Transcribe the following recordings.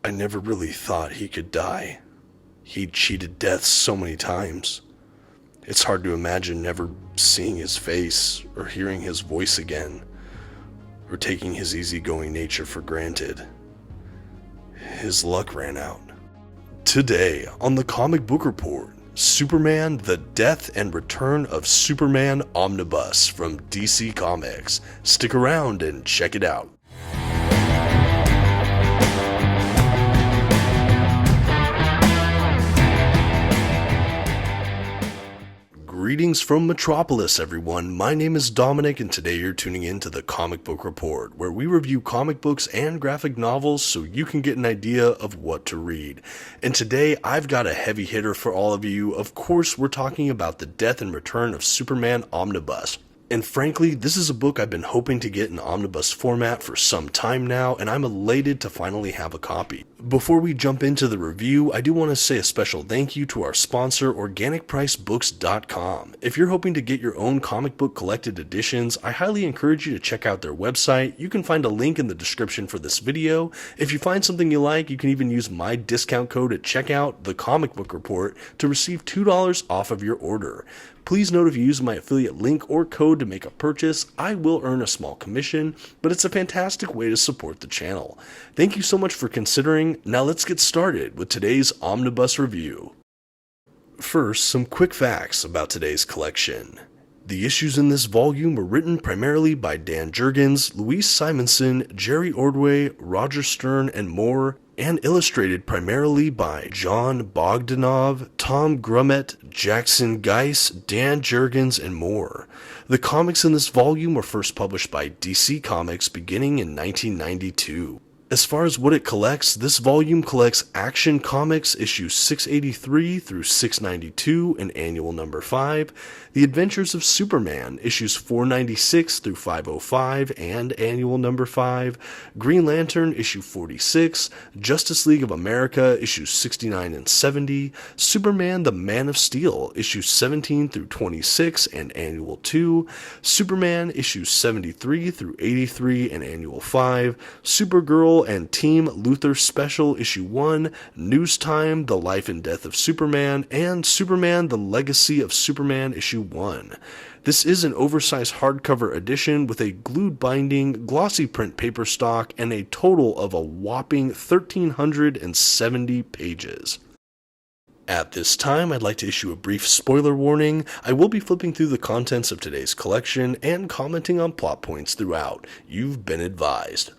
I never really thought he could die. He'd cheated death so many times. It's hard to imagine never seeing his face or hearing his voice again, or taking his easygoing nature for granted. His luck ran out. Today on the Comic Book Report, Superman: The Death and Return of Superman Omnibus from DC Comics. Stick around and check it out. Greetings from Metropolis, everyone. My name is Dominic, and today you're tuning in to the Comic Book Report, where we review comic books and graphic novels so you can get an idea of what to read. And today, I've got a heavy hitter for all of you. Of course, we're talking about The Death and Return of Superman Omnibus. And frankly, this is a book I've been hoping to get in omnibus format for some time now, and I'm elated to finally have a copy. Before we jump into the review, I do want to say a special thank you to our sponsor, OrganicPriceBooks.com. If you're hoping to get your own comic book collected editions, I highly encourage you to check out their website. You can find a link in the description for this video. If you find something you like, you can even use my discount code at checkout, TheComicBookReport, to receive $2 off of your order. Please note if you use my affiliate link or code to make a purchase, I will earn a small commission, but it's a fantastic way to support the channel. Thank you so much for considering. Now let's get started with today's Omnibus review. First, some quick facts about today's collection. The issues in this volume were written primarily by Dan Jurgens, Louise Simonson, Jerry Ordway, Roger Stern, and more, and illustrated primarily by John Bogdanov, Tom Grummett, Jackson Geiss, Dan Jurgens, and more. The comics in this volume were first published by DC Comics beginning in 1992. As far as what it collects, this volume collects Action Comics issues 683 through 692 in annual number 5, The Adventures of Superman issues 496 through 505 and annual number 5, Green Lantern issue 46, Justice League of America issues 69 and 70, Superman the Man of Steel issues 17 through 26 and annual 2, Superman issues 73 through 83 and annual 5, Supergirl and Team Luthor Special Issue 1, NewsTime, The Life and Death of Superman, and Superman, The Legacy of Superman Issue 1. This is an oversized hardcover edition with a glued binding, glossy print paper stock, and a total of a whopping 1,370 pages. At this time, I'd like to issue a brief spoiler warning. I will be flipping through the contents of today's collection and commenting on plot points throughout. You've been advised.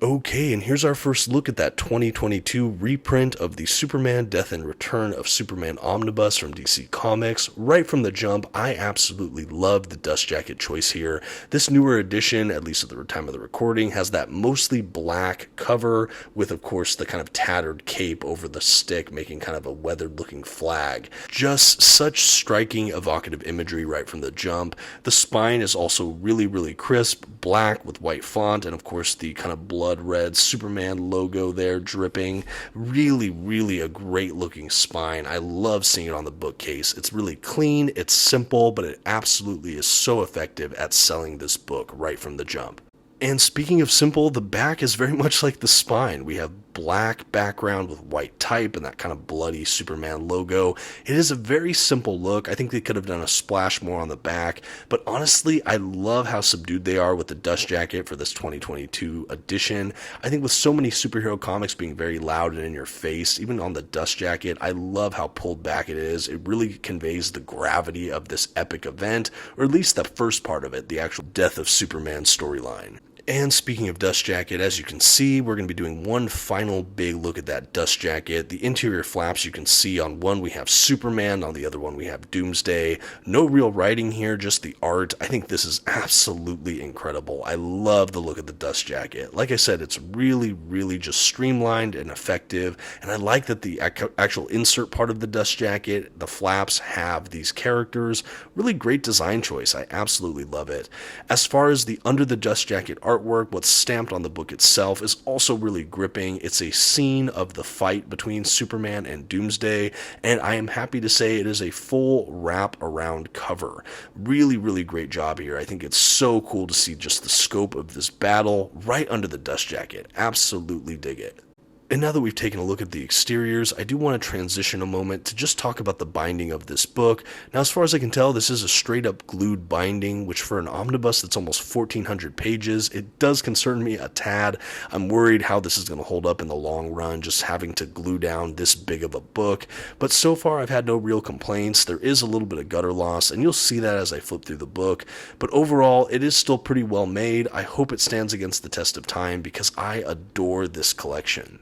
Okay, and here's our first look at that 2022 reprint of the Superman Death and Return of Superman Omnibus from DC Comics. Right from the jump, I absolutely love the dust jacket choice here. This newer edition, at least at the time of the recording, has that mostly black cover with, of course, the kind of tattered cape over the stick, making kind of a weathered looking flag. Just such striking, evocative imagery right from the jump. The spine is also really, really crisp, black with white font, and of course the kind of blood red Superman logo there dripping. Really a great looking spine. I love seeing it on the bookcase. It's really clean, it's simple, but it absolutely is so effective at selling this book right from the jump. And speaking of simple, the back is very much like the spine. We have black background with white type and that kind of bloody Superman logo. It is a very simple look. I think they could have done a splash more on the back, but honestly, I love how subdued they are with the dust jacket for this 2022 edition. I think with so many superhero comics being very loud and in your face, even on the dust jacket, I love how pulled back it is. It really conveys the gravity of this epic event, or at least the first part of it, the actual Death of Superman storyline. And speaking of dust jacket, as you can see, we're going to be doing one final big look at that dust jacket. The interior flaps you can see, on one we have Superman, on the other one we have Doomsday. No real writing here, just the art. I think this is absolutely incredible. I love the look of the dust jacket. Like I said, it's really just streamlined and effective, and I like that the actual insert part of the dust jacket, the flaps, have these characters. Really great design choice. I absolutely love it. As far as the under the dust jacket artwork, what's stamped on the book itself is also really gripping. It's a scene of the fight between Superman and Doomsday, and I am happy to say it is a full wrap around cover. Really great job here. I think it's so cool to see just the scope of this battle right under the dust jacket. Absolutely dig it. And now that we've taken a look at the exteriors, I do want to transition a moment to just talk about the binding of this book. Now, as far as I can tell, this is a straight-up glued binding, which for an omnibus that's almost 1,400 pages, it does concern me a tad. I'm worried how this is going to hold up in the long run, just having to glue down this big of a book. But so far, I've had no real complaints. There is a little bit of gutter loss, and you'll see that as I flip through the book. But overall, it is still pretty well made. I hope it stands against the test of time because I adore this collection.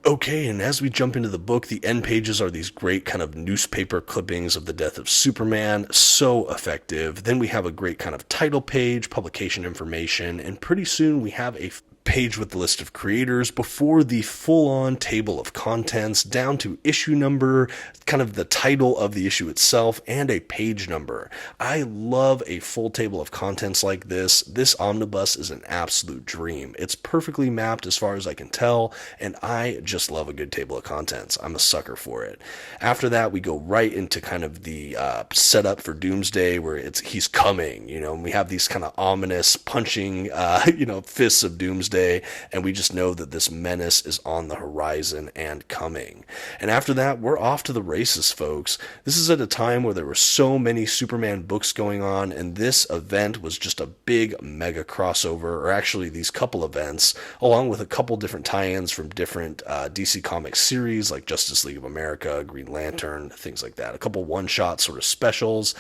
Okay, and as we jump into the book, the end pages are these great kind of newspaper clippings of the death of Superman, so effective. Then we have a great kind of title page, publication information, and pretty soon we have a page with the list of creators before the full-on table of contents down to issue number, kind of the title of the issue itself, and a page number. I love a full table of contents like this. This omnibus is an absolute dream. It's perfectly mapped as far as I can tell, and I just love a good table of contents. I'm a sucker for it. After that, we go right into kind of the setup for Doomsday, where he's coming, and we have these kind of ominous punching, fists of Doomsday, and we just know that this menace is on the horizon and coming. And after that, we're off to the races, folks. This is at a time where there were so many Superman books going on, and this event was just a big mega crossover, or actually these couple events, along with a couple different tie-ins from different DC Comics series, like Justice League of America, Green Lantern, things like that. A couple one-shot sort of specials.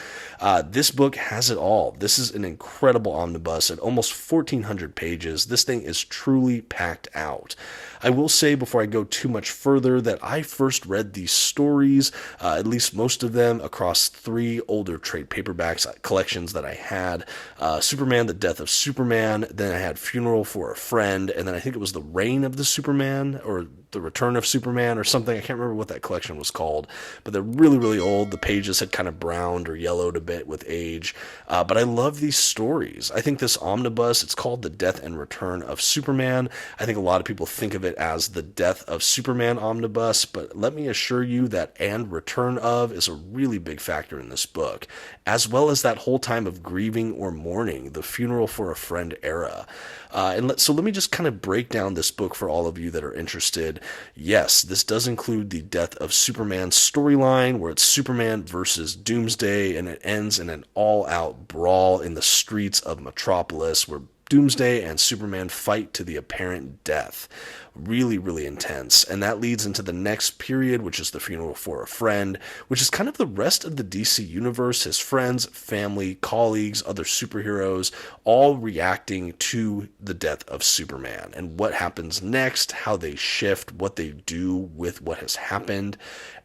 This book has it all. This is an incredible omnibus at almost 1,400 pages. This thing is truly packed out. I will say before I go too much further that I first read these stories, at least most of them, across 3 older trade paperbacks collections that I had. Superman, The Death of Superman, then I had Funeral for a Friend, and then I think it was The Reign of the Superman, or The Return of Superman, or something. I can't remember what that collection was called, but they're really, really old. The pages had kind of browned or yellowed a bit with age, but I love these stories. I think this omnibus, it's called The Death and Return of Superman. I think a lot of people think of it as the Death of Superman omnibus, but let me assure you that and return of is a really big factor in this book, as well as that whole time of grieving or mourning, the Funeral for a Friend era. So let me just kind of break down this book for all of you that are interested. Yes, this does include the Death of Superman storyline, where it's Superman versus Doomsday, and it ends in an all-out brawl in the streets of Metropolis, where Doomsday and Superman fight to the apparent death. Really, really intense. And that leads into the next period, which is the Funeral for a Friend, which is kind of the rest of the DC universe, his friends, family, colleagues, other superheroes, all reacting to the death of Superman and what happens next, how they shift, what they do with what has happened.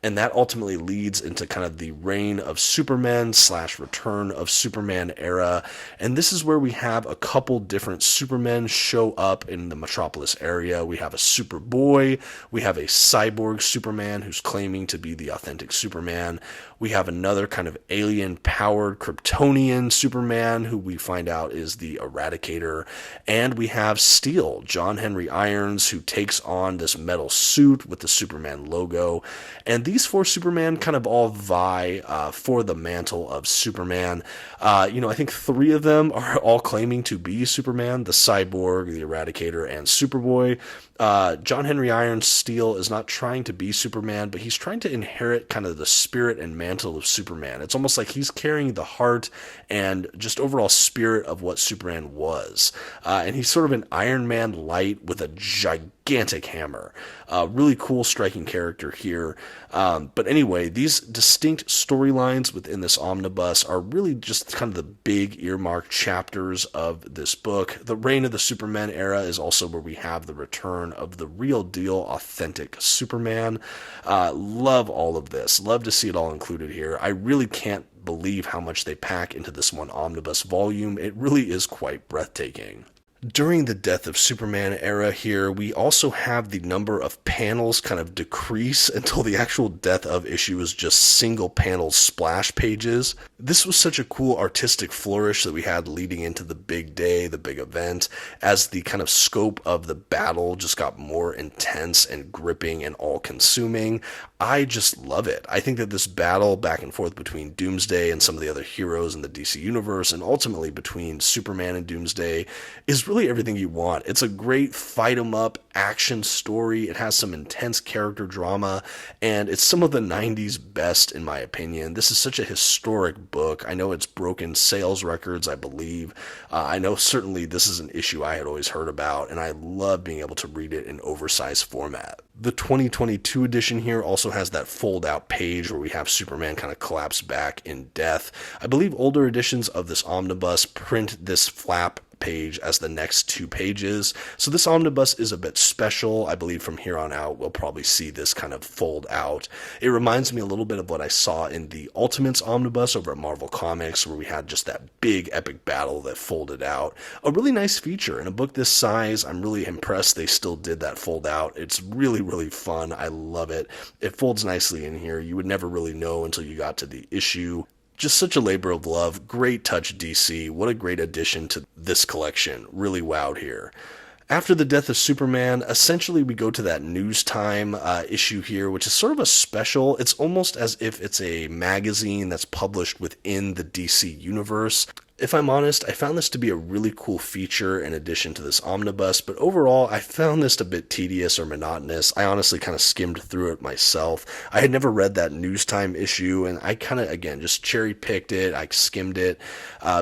And that ultimately leads into kind of the reign of Superman / return of Superman era. And this is where we have a couple different Supermen show up in the Metropolis area. We have a Superboy. We have a cyborg Superman who's claiming to be the authentic Superman. We have another kind of alien-powered Kryptonian Superman who we find out is the Eradicator. And we have Steel, John Henry Irons, who takes on this metal suit with the Superman logo. And these 4 Superman kind of all vie for the mantle of Superman. I think 3 of them are all claiming to be Superman: the Cyborg, the Eradicator, and Superboy. John Henry Irons, Steel, is not trying to be Superman, but he's trying to inherit kind of the spirit and mantle of Superman. It's almost like he's carrying the heart and just overall spirit of what Superman was. And he's sort of an Iron Man light with a gigantic hammer. Really cool, striking character here. But anyway, these distinct storylines within this omnibus are really just kind of the big earmarked chapters of this book. The Reign of the Superman era is also where we have the return of the real deal, authentic Superman. Love all of this. Love to see it all included here. I really can't believe how much they pack into this one omnibus volume. It really is quite breathtaking. During the Death of Superman era here, we also have the number of panels kind of decrease until the actual death of issue is just single panel splash pages. This was such a cool artistic flourish that we had leading into the big day, the big event, as the kind of scope of the battle just got more intense and gripping and all-consuming. I just love it. I think that this battle back and forth between Doomsday and some of the other heroes in the DC universe, and ultimately between Superman and Doomsday, is it's really everything you want. It's a great fight 'em up action story. It has some intense character drama, and it's some of the 90s best in my opinion. This is such a historic book. I know it's broken sales records, I believe. I know certainly this is an issue I had always heard about, and I love being able to read it in oversized format. The 2022 edition here also has that fold-out page where we have Superman kind of collapse back in death. I believe older editions of this omnibus print this flap page as the next 2 pages. So this omnibus is a bit special. I believe from here on out we'll probably see this kind of fold out. It reminds me a little bit of what I saw in the Ultimates omnibus over at Marvel Comics, where we had just that big epic battle that folded out. A really nice feature in a book this size. I'm really impressed they still did that fold out. It's really, really fun. I love it. It folds nicely in here. You would never really know until you got to the issue. Just such a labor of love. Great touch, DC. What a great addition to this collection. Really wowed here. After the death of Superman, essentially we go to that NewsTime issue here, which is sort of a special. It's almost as if it's a magazine that's published within the DC universe. If I'm honest, I found this to be a really cool feature in addition to this omnibus, but overall I found this a bit tedious or monotonous. I honestly kind of skimmed through it myself. I had never read that NewsTime issue, and I kind of, again, just cherry-picked it. I skimmed it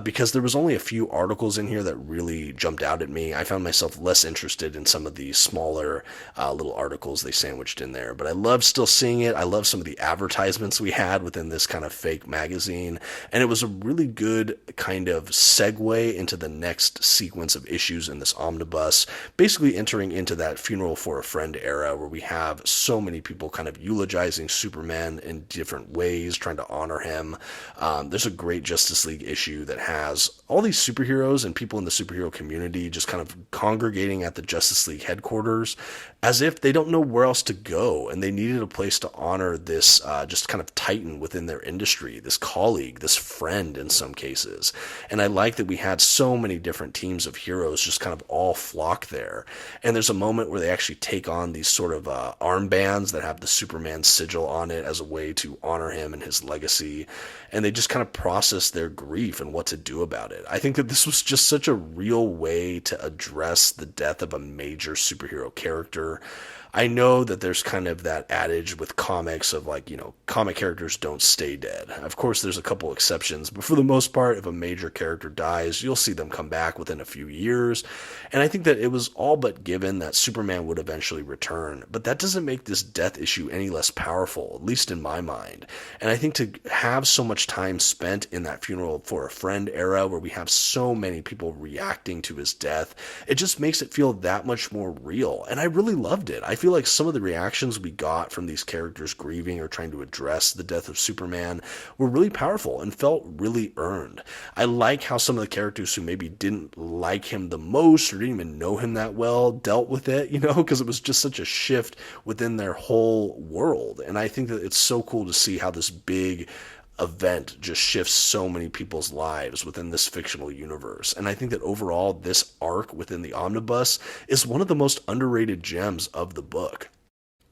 because there was only a few articles in here that really jumped out at me. I found myself less interested in some of the smaller little articles they sandwiched in there, but I love still seeing it. I love some of the advertisements we had within this kind of fake magazine, and it was a really good kind of segue into the next sequence of issues in this omnibus, basically entering into that funeral for a friend era where we have so many people kind of eulogizing Superman in different ways, trying to honor him. There's a great Justice League issue that has all these superheroes and people in the superhero community just kind of congregating at the Justice League headquarters as if they don't know where else to go, and they needed a place to honor this just kind of titan within their industry, this colleague, this friend in some cases. And I like that we had so many different teams of heroes just kind of all flock there. And there's a moment where they actually take on these sort of armbands that have the Superman sigil on it as a way to honor him and his legacy. And they just kind of process their grief and what to do about it. I think that this was just such a real way to address the death of a major superhero character. I know that there's kind of that adage with comics of like, you know, comic characters don't stay dead. Of course, there's a couple exceptions, but for the most part, if a major character dies, you'll see them come back within a few years. And I think that it was all but given that Superman would eventually return, but that doesn't make this death issue any less powerful, at least in my mind. And I think to have so much time spent in that funeral for a friend era where we have so many people reacting to his death, it just makes it feel that much more real. And I really loved it. I feel like some of the reactions we got from these characters grieving or trying to address the death of Superman were really powerful and felt really earned. I like how some of the characters who maybe didn't like him the most or didn't even know him that well dealt with it, you know, because it was just such a shift within their whole world. And I think that it's so cool to see how this big event just shifts so many people's lives within this fictional universe. And I think that overall, this arc within the omnibus is one of the most underrated gems of the book.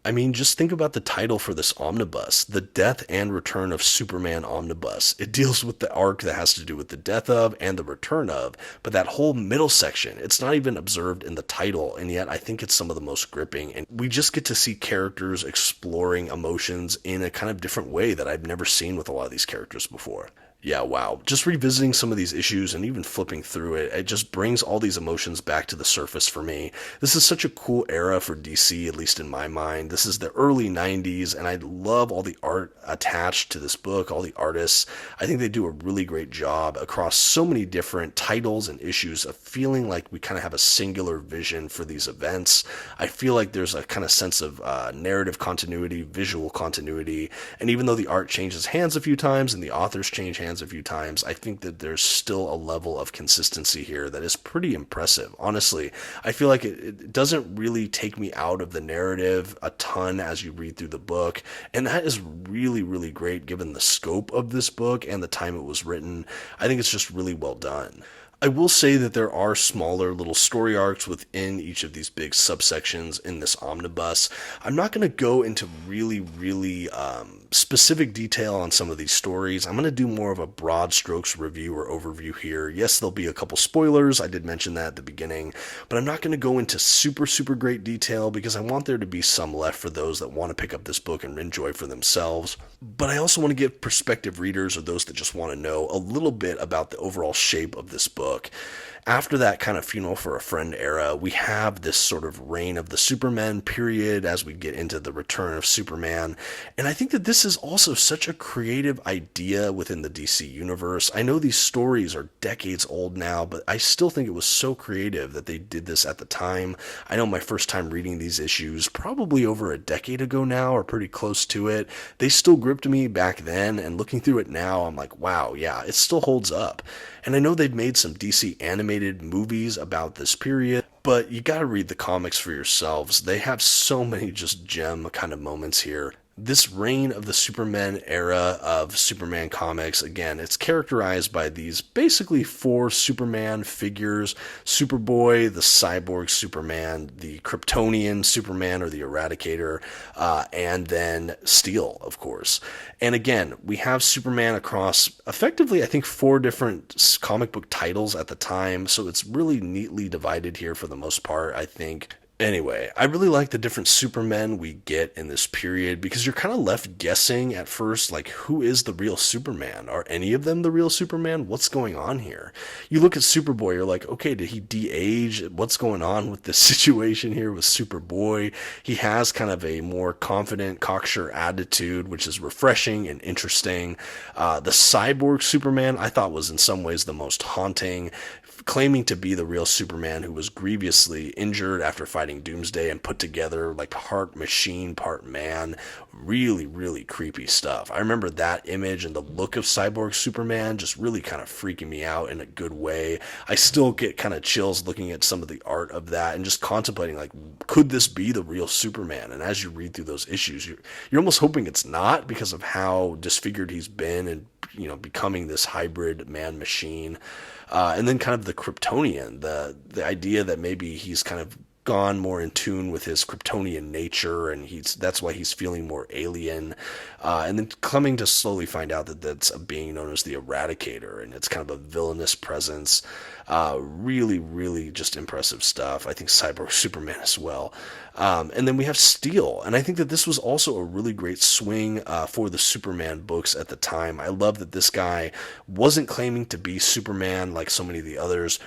I mean, just think about the title for this omnibus, The Death and Return of Superman Omnibus. It deals with the arc that has to do with the death of and the return of, but that whole middle section, it's not even observed in the title, and yet I think it's some of the most gripping. And we just get to see characters exploring emotions in a kind of different way that I've never seen with a lot of these characters before. Yeah, wow. Just revisiting some of these issues and even flipping through it, it just brings all these emotions back to the surface for me. This is such a cool era for DC, at least in my mind. This is the early 90s, and I love all the art attached to this book, all the artists. I think they do a really great job across so many different titles and issues of feeling like we kind of have a singular vision for these events. I feel like there's a kind of sense of narrative continuity, visual continuity, and even though the art changes hands a few times and the authors change hands a few times, I think that there's still a level of consistency here that is pretty impressive. Honestly, I feel like it doesn't really take me out of the narrative a ton as you read through the book, and that is really, really great given the scope of this book and the time it was written. I think it's just really well done. I will say that there are smaller little story arcs within each of these big subsections in this omnibus. I'm not going to go into really specific detail on some of these stories. I'm going to do more of a broad strokes review or overview here. Yes, there'll be a couple spoilers. I did mention that at the beginning, but I'm not going to go into super great detail because I want there to be some left for those that want to pick up this book and enjoy for themselves. But I also want to give prospective readers or those that just want to know a little bit about the overall shape of this book. After that kind of funeral for a friend era, we have this sort of reign of the Supermen period as we get into the return of Superman. And I think that this is also such a creative idea within the DC universe. I know these stories are decades old now, but I still think it was so creative that they did this at the time. I know my first time reading these issues, probably over a decade ago now, or pretty close to it, they still gripped me back then, and looking through it now, I'm like, wow, yeah, it still holds up. And I know they've made some DC animated movies about this period, but you gotta read the comics for yourselves. They have so many just gem kind of moments here. This reign of the Superman era of Superman comics, again, it's characterized by these basically four Superman figures: Superboy, the cyborg Superman, the Kryptonian Superman or the Eradicator, and then Steel, of course. And again, we have Superman across effectively, I think, four different comic book titles at the time, so it's really neatly divided here for the most part, I think. Anyway, I really like the different Supermen we get in this period because you're kind of left guessing at first, like, who is the real Superman? Are any of them the real Superman? What's going on here? You look at Superboy, you're like, okay, did he de-age? What's going on with this situation here with Superboy? He has kind of a more confident, cocksure attitude, which is refreshing and interesting. The cyborg Superman, I thought, was in some ways the most haunting, claiming to be the real Superman who was grievously injured after fighting Doomsday and put together like part machine, part man. Really creepy stuff. I remember that image and the look of Cyborg Superman just really kind of freaking me out in a good way. I still get kind of chills looking at some of the art of that and just contemplating, like, could this be the real Superman? And as you read through those issues, you're almost hoping it's not because of how disfigured he's been and, you know, becoming this hybrid man machine. And then kind of the Kryptonian, the idea that maybe he's kind of gone more in tune with his Kryptonian nature, and that's why he's feeling more alien. And then coming to slowly find out that that's a being known as the Eradicator, and it's kind of a villainous presence. Really just impressive stuff. I think Cyborg Superman as well. And then we have Steel, and I think that this was also a really great swing for the Superman books at the time. I love that this guy wasn't claiming to be Superman like so many of the others,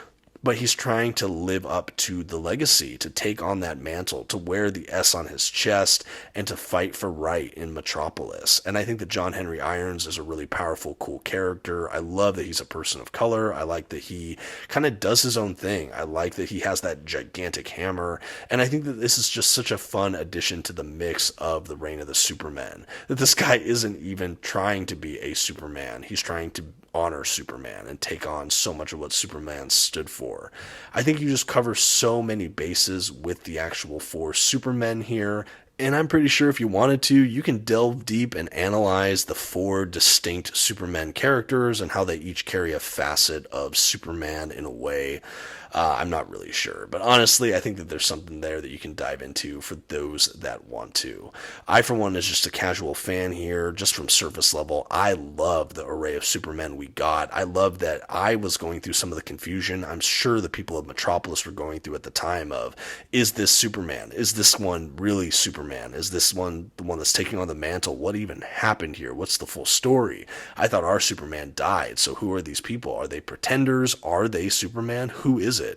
but he's trying to live up to the legacy, to take on that mantle, to wear the S on his chest, and to fight for right in Metropolis. And I think that John Henry Irons is a really powerful, cool character. I love that he's a person of color. I like that he kind of does his own thing. I like that he has that gigantic hammer. And I think that this is just such a fun addition to the mix of the reign of the Supermen, that this guy isn't even trying to be a Superman. He's trying to honor Superman and take on so much of what Superman stood for. I think you just cover so many bases with the actual four Supermen here, and I'm pretty sure if you wanted to, you can delve deep and analyze the four distinct Superman characters and how they each carry a facet of Superman in a way. I'm not really sure, but honestly, I think that there's something there that you can dive into for those that want to. I, for one, is just a casual fan here, just from surface level. I love the array of Supermen we got. I love that I was going through some of the confusion I'm sure the people of Metropolis were going through at the time of, is this Superman? Is this one really Superman? Is this one the one that's taking on the mantle? What even happened here? What's the full story? I thought our Superman died, so who are these people? Are they pretenders? Are they Superman? Who is it?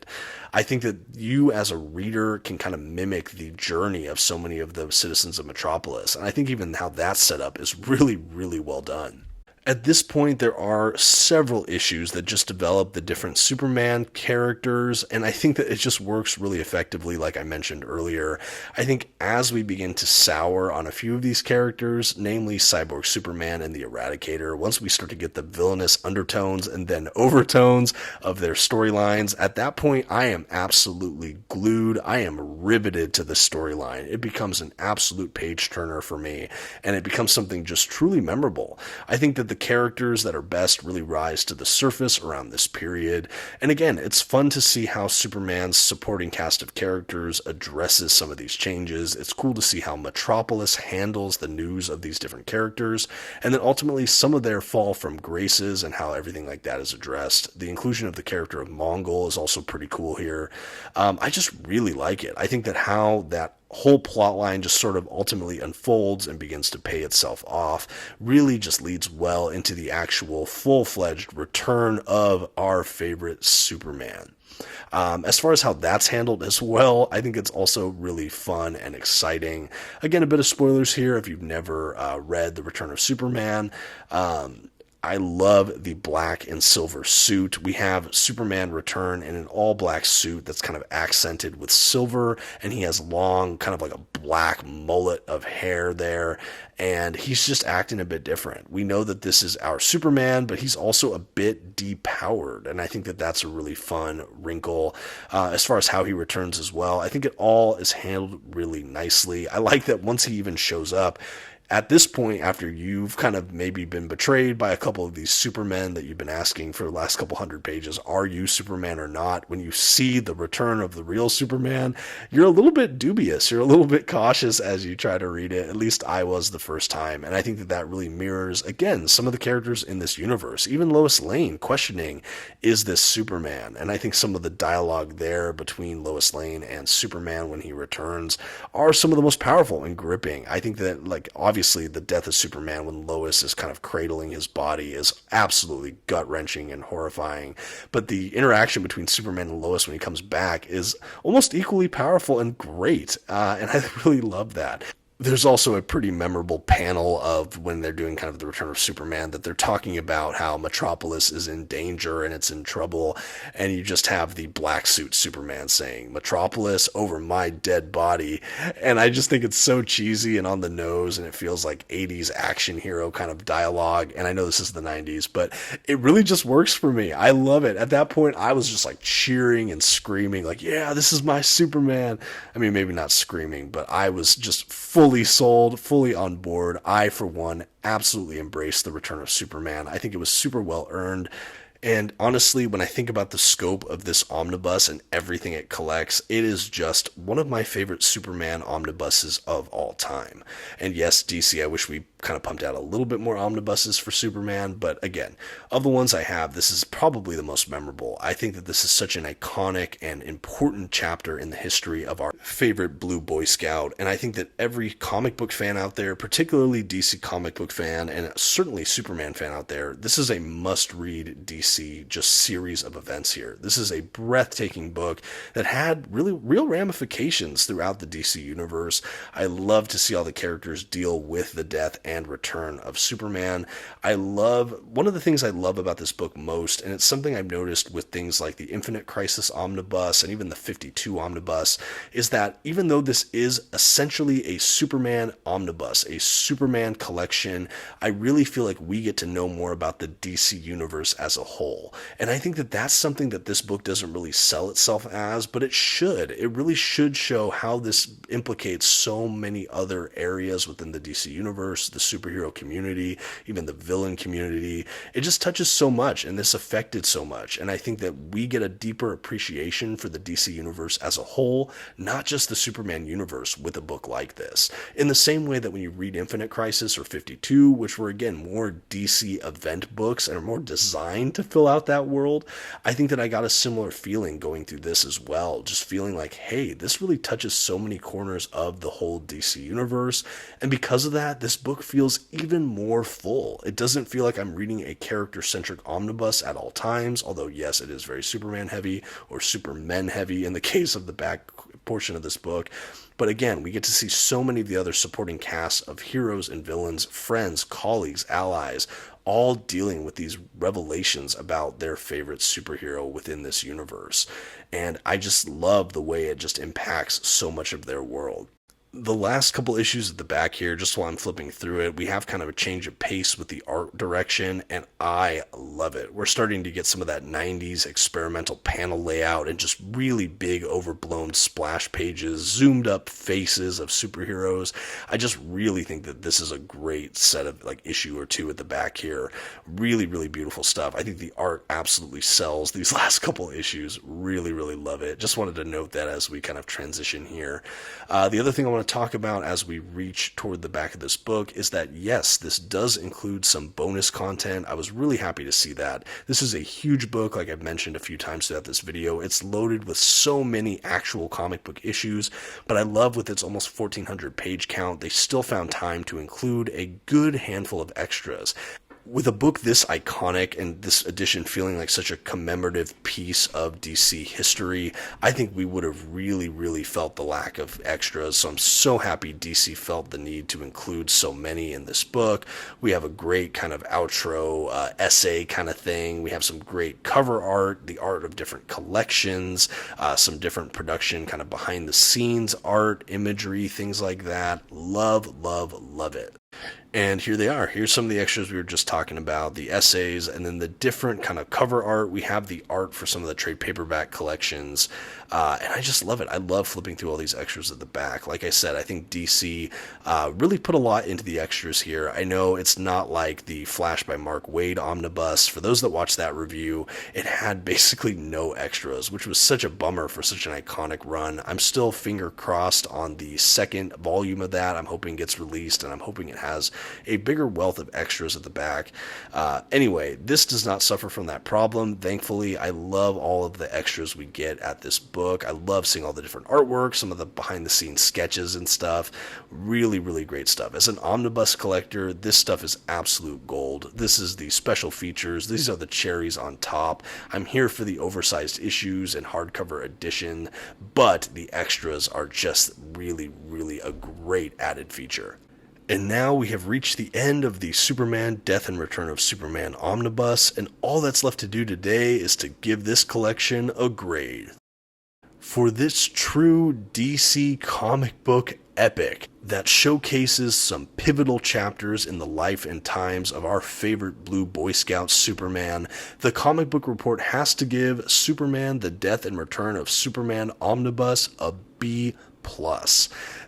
I think that you as a reader can kind of mimic the journey of so many of the citizens of Metropolis, and I think even how that's set up is really well done. At this point, there are several issues that just develop the different Superman characters, and I think that it just works really effectively, like I mentioned earlier. I think as we begin to sour on a few of these characters, namely Cyborg Superman and the Eradicator, once we start to get the villainous undertones and then overtones of their storylines, at that point, I am absolutely glued. I am riveted to the storyline. It becomes an absolute page-turner for me, and it becomes something just truly memorable. I think that the characters that are best really rise to the surface around this period. And again, it's fun to see how Superman's supporting cast of characters addresses some of these changes. It's cool to see how Metropolis handles the news of these different characters, and then ultimately some of their fall from graces and how everything like that is addressed. The inclusion of the character of Mongol is also pretty cool here. I just really like it. I think that how that whole plot line just sort of ultimately unfolds and begins to pay itself off really just leads well into the actual full-fledged return of our favorite Superman. As far as how that's handled as well, I think it's also really fun and exciting. Again, a bit of spoilers here if you've never read The Return of Superman. I love the black and silver suit. We have Superman return in an all-black suit that's kind of accented with silver, and he has long, kind of like a black mullet of hair there, and he's just acting a bit different. We know that this is our Superman, but he's also a bit depowered, and I think that that's a really fun wrinkle. As far as how he returns as well, I think it all is handled really nicely. I like that once he even shows up, at this point, after you've kind of maybe been betrayed by a couple of these Supermen that you've been asking for the last couple hundred pages, are you Superman or not? When you see the return of the real Superman, you're a little bit dubious. You're a little bit cautious as you try to read it. At least I was the first time. And I think that that really mirrors, again, some of the characters in this universe. Even Lois Lane questioning, is this Superman? And I think some of the dialogue there between Lois Lane and Superman when he returns are some of the most powerful and gripping. I think that, like, obviously, the death of Superman when Lois is kind of cradling his body is absolutely gut-wrenching and horrifying. But the interaction between Superman and Lois when he comes back is almost equally powerful and great. And I really love that. There's also a pretty memorable panel of when they're doing kind of the Return of Superman that they're talking about how Metropolis is in danger and it's in trouble, and you just have the black suit Superman saying, "Metropolis over my dead body." And I just think it's so cheesy and on the nose, and it feels like 80s action hero kind of dialogue. And I know this is the 90s, but it really just works for me. I love it. At that point, I was just like cheering and screaming, like, yeah, this is my Superman. I mean, maybe not screaming, but I was just fully sold, fully on board. I, for one, absolutely embraced the Return of Superman. I think it was super well earned. And honestly, when I think about the scope of this omnibus and everything it collects, it is just one of my favorite Superman omnibuses of all time. And yes, DC, I wish we kind of pumped out a little bit more omnibuses for Superman, but again, of the ones I have, this is probably the most memorable. I think that this is such an iconic and important chapter in the history of our favorite Blue Boy Scout, and I think that every comic book fan out there, particularly DC comic book fan, and certainly Superman fan out there, this is a must-read DC just series of events here. This is a breathtaking book that had really real ramifications throughout the DC universe. I love to see all the characters deal with the death and return of Superman. One of the things I love about this book most, and it's something I've noticed with things like the Infinite Crisis Omnibus and even the 52 Omnibus, is that even though this is essentially a Superman omnibus, a Superman collection, I really feel like we get to know more about the DC universe as a whole. And I think that that's something that this book doesn't really sell itself as, but it should. It really should show how this implicates so many other areas within the DC universe, the superhero community, even the villain community. It just touches so much, and this affected so much. And I think that we get a deeper appreciation for the DC universe as a whole, not just the Superman universe, with a book like this. In the same way that when you read Infinite Crisis or 52, which were again more DC event books and are more designed to fill out that world, I think that I got a similar feeling going through this as well, just feeling like, hey, this really touches so many corners of the whole DC universe, and because of that, this book feels even more full. It doesn't feel like I'm reading a character-centric omnibus at all times, although yes, it is very Superman heavy, or Supermen heavy in the case of the back portion of this book. But again, we get to see so many of the other supporting casts of heroes and villains, friends, colleagues, allies, all dealing with these revelations about their favorite superhero within this universe. And I just love the way it just impacts so much of their world. The last couple issues at the back here, just while I'm flipping through it, we have kind of a change of pace with the art direction, and I love it. We're starting to get some of that 90s experimental panel layout and just really big overblown splash pages, zoomed up faces of superheroes. I just really think that this is a great set of like issue or two at the back here. Really, really beautiful stuff. I think the art absolutely sells these last couple issues. Really, really love it. Just wanted to note that as we kind of transition here. The other thing I want to talk about as we reach toward the back of this book is that yes, this does include some bonus content. I was really happy to see that. This is a huge book, like I've mentioned a few times throughout this video. It's loaded with so many actual comic book issues, but I love with its almost 1,400 page count, they still found time to include a good handful of extras. With a book this iconic and this edition feeling like such a commemorative piece of DC history, I think we would have really, really felt the lack of extras. So I'm so happy DC felt the need to include so many in this book. We have a great kind of outro essay kind of thing. We have some great cover art, the art of different collections, some different production kind of behind the scenes art, imagery, things like that. Love, love, love it. And here they are. Here's some of the extras we were just talking about, the essays, and then the different kind of cover art. We have the art for some of the trade paperback collections, and I just love it. I love flipping through all these extras at the back. Like I said, I think DC really put a lot into the extras here. I know it's not like the Flash by Mark Waid Omnibus. For those that watched that review, it had basically no extras, which was such a bummer for such an iconic run. I'm still finger crossed on the second volume of that. I'm hoping it gets released, and I'm hoping it has a bigger wealth of extras at the back. Anyway, this does not suffer from that problem. Thankfully, I love all of the extras we get at this book. I love seeing all the different artwork, some of the behind the scenes sketches and stuff. Really, really great stuff. As an omnibus collector, this stuff is absolute gold. This is the special features. These are the cherries on top. I'm here for the oversized issues and hardcover edition, but the extras are just really, really a great added feature. And now we have reached the end of the Superman Death and Return of Superman Omnibus, and all that's left to do today is to give this collection a grade. For this true DC comic book epic that showcases some pivotal chapters in the life and times of our favorite Blue Boy Scout Superman, the Comic Book Report has to give Superman The Death and Return of Superman Omnibus a B+.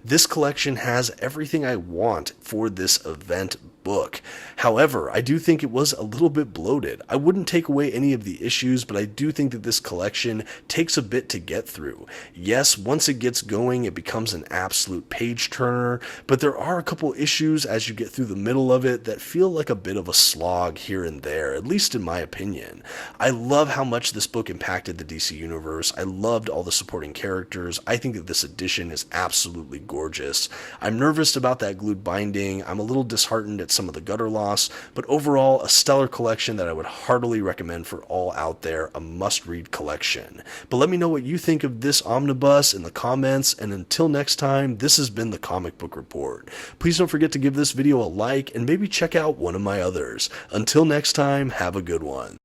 This collection has everything I want for this event book. However, I do think it was a little bit bloated. I wouldn't take away any of the issues, but I do think that this collection takes a bit to get through. Yes, once it gets going, it becomes an absolute page turner, but there are a couple issues as you get through the middle of it that feel like a bit of a slog here and there, at least in my opinion. I love how much this book impacted the DC universe. I loved all the supporting characters. I think that this edition is absolutely gorgeous. I'm nervous about that glued binding. I'm a little disheartened at some of the gutter loss, but overall a stellar collection that I would heartily recommend for all out there, a must-read collection. But let me know what you think of this omnibus in the comments, and until next time, this has been the Comic Book Report. Please don't forget to give this video a like and maybe check out one of my others. Until next time, have a good one.